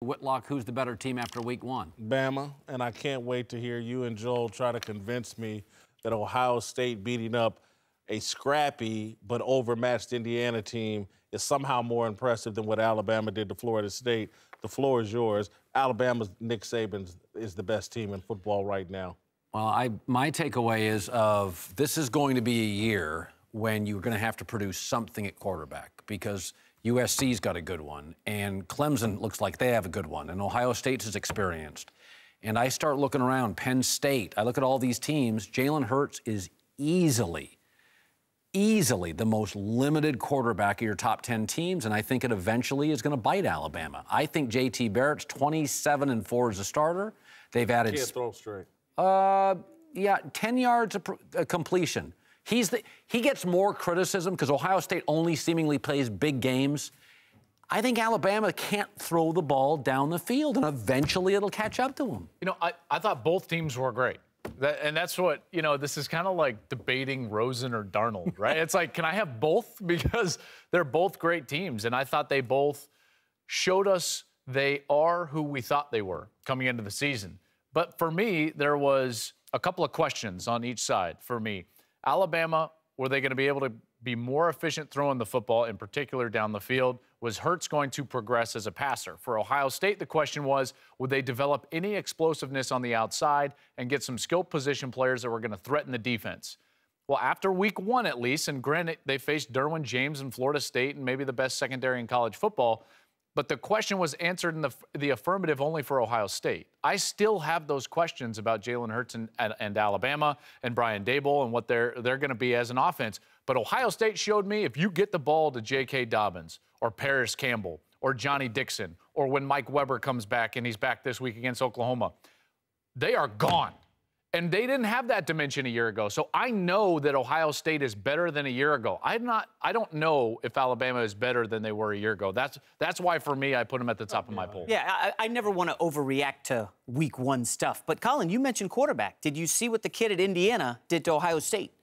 Whitlock, who's the better team after week one? Bama, and I can't wait to hear you and Joel try to convince me that Ohio State beating up a scrappy but overmatched Indiana team is somehow more impressive than what Alabama did to Florida State. The floor is yours. Alabama's Nick Saban is the best team in football right now. Well, my takeaway is this is going to be a year when you're going to have to produce something at quarterback because USC's got a good one, and Clemson looks like they have a good one, and Ohio State is experienced. And I start looking around, Penn State, I look at all these teams, Jalen Hurts is easily the most limited quarterback of your top 10 teams, and I think it eventually is going to bite Alabama. I think J.T. Barrett's 27-4 as a starter. They've added... Can't throw straight. 10 yards of completion. He gets more criticism because Ohio State only seemingly plays big games. I think Alabama can't throw the ball down the field, and eventually it'll catch up to them. You know, I thought both teams were great. And that's what, you know, this is kind of like debating Rosen or Darnold, right? It's like, can I have both? Because they're both great teams. And I thought they both showed us they are who we thought they were coming into the season. But for me, there was a couple of questions on each side for me. Alabama, were they going to be able to be more efficient throwing the football, in particular down the field? Was Hurts going to progress as a passer? For Ohio State, the question was, would they develop any explosiveness on the outside and get some skilled position players that were going to threaten the defense? Well, after week one at least, and granted, they faced Derwin James and Florida State and maybe the best secondary in college football, but the question was answered in the affirmative only for Ohio State. I still have those questions about Jalen Hurts and Alabama and Brian Daboll and what they're going to be as an offense. But Ohio State showed me if you get the ball to J.K. Dobbins or Paris Campbell or Johnny Dixon or when Mike Weber comes back and he's back this week against Oklahoma, they are gone. And they didn't have that dimension a year ago. So I know that Ohio State is better than a year ago. I don't know if Alabama is better than they were a year ago. That's why, for me, I put them at the top of my poll. Yeah, I never want to overreact to week one stuff. But, Colin, you mentioned quarterback. Did you see what the kid at Indiana did to Ohio State?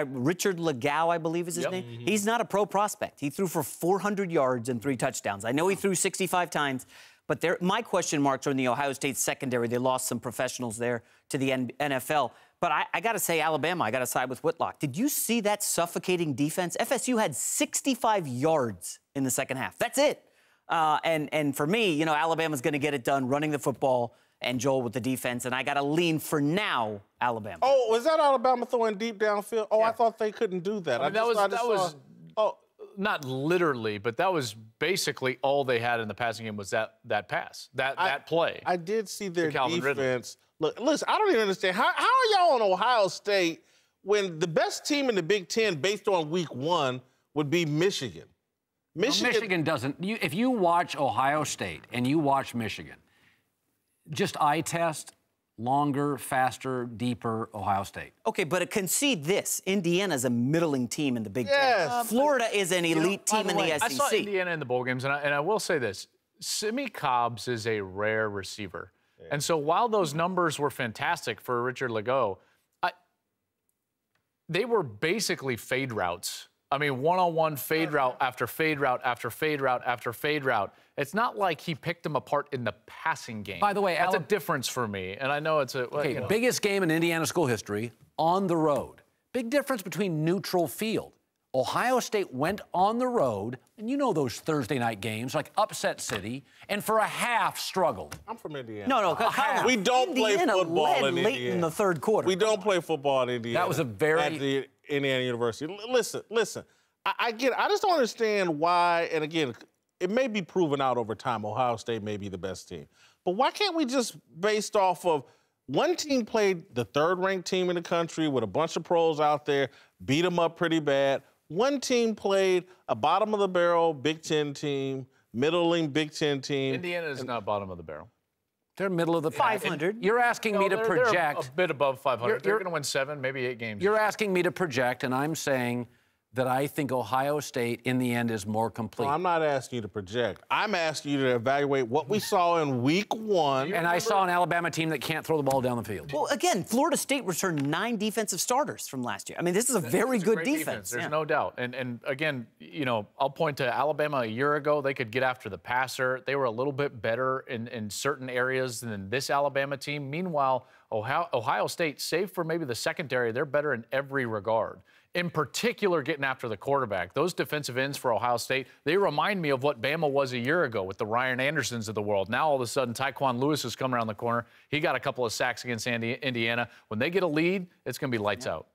Richard Legow, I believe is his name. Mm-hmm. He's not a pro prospect. He threw for 400 yards and 3 touchdowns. I know he threw 65 times. But my question marks are in the Ohio State secondary. They lost some professionals there to the NFL. But I got to say, Alabama, I got to side with Whitlock. Did you see that suffocating defense? FSU had 65 yards in the second half. That's it. And for me, you know, Alabama's going to get it done running the football and Joel with the defense. And I got to lean for now, Alabama. Oh, was that Alabama throwing deep downfield? Oh, yeah. I thought they couldn't do that. I mean, not literally, but that was basically all they had in the passing game was that pass, that play. I did see their defense. Look, listen, I don't even understand. How are y'all on Ohio State when the best team in the Big Ten based on week one would be Michigan? Michigan doesn't. If you watch Ohio State and you watch Michigan, just eye test, longer, faster, deeper Ohio State. Okay, but concede this. Indiana's a middling team in the Big Ten. Florida is an elite team in the SEC. I saw Indiana in the bowl games, and I will say this. Simi Cobbs is a rare receiver. Yeah. And so while those numbers were fantastic for Richard Legault, they were basically fade routes. I mean, one-on-one fade route after fade route after fade route after fade route. It's not like he picked them apart in the passing game. By the way, that's a difference for me, and I know it's a... Okay, you know. Biggest game in Indiana school history, on the road. Big difference between neutral field. Ohio State went on the road, and you know those Thursday night games, like upset city, and for a half struggled. I'm from Indiana. No, we don't play football in Indiana. Late in the third quarter. We don't play football in Indiana. That was a very... At the Indiana University. Listen. I get it. I just don't understand why, and again, it may be proven out over time, Ohio State may be the best team. But why can't we just, based off of one team played the third-ranked team in the country with a bunch of pros out there, beat them up pretty bad. One team played a bottom-of-the-barrel Big Ten team, middling Big Ten team. Indiana is not bottom of the barrel. They're middle of the pack. 500. You're asking me to project. They're a bit above 500. They're going to win 7, maybe 8 games. You're asking me to project, and I'm saying that I think Ohio State, in the end, is more complete. No, I'm not asking you to project. I'm asking you to evaluate what we saw in week 1. And I saw an Alabama team that can't throw the ball down the field. Well, again, Florida State returned 9 defensive starters from last year. I mean, this is a very good defense. There's no doubt. And again, you know, I'll point to Alabama a year ago. They could get after the passer. They were a little bit better in certain areas than this Alabama team. Meanwhile, Ohio State, save for maybe the secondary, they're better in every regard. In particular, getting after the quarterback. Those defensive ends for Ohio State, they remind me of what Bama was a year ago with the Ryan Andersons of the world. Now, all of a sudden, Tyquan Lewis is coming around the corner. He got a couple of sacks against Indiana. When they get a lead, it's going to be lights out.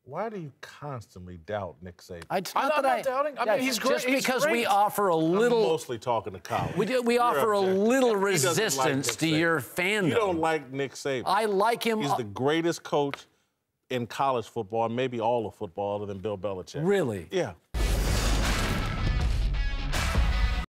Why do you constantly doubt Nick Saban? I'm not doubting. I mean, he's great. Just because we offer a little... I'm mostly talking to Colin. We offer a little resistance to your fandom. You don't like Nick Saban. I like him. He's the greatest coach in college football, and maybe all of football, other than Bill Belichick. Really? Yeah.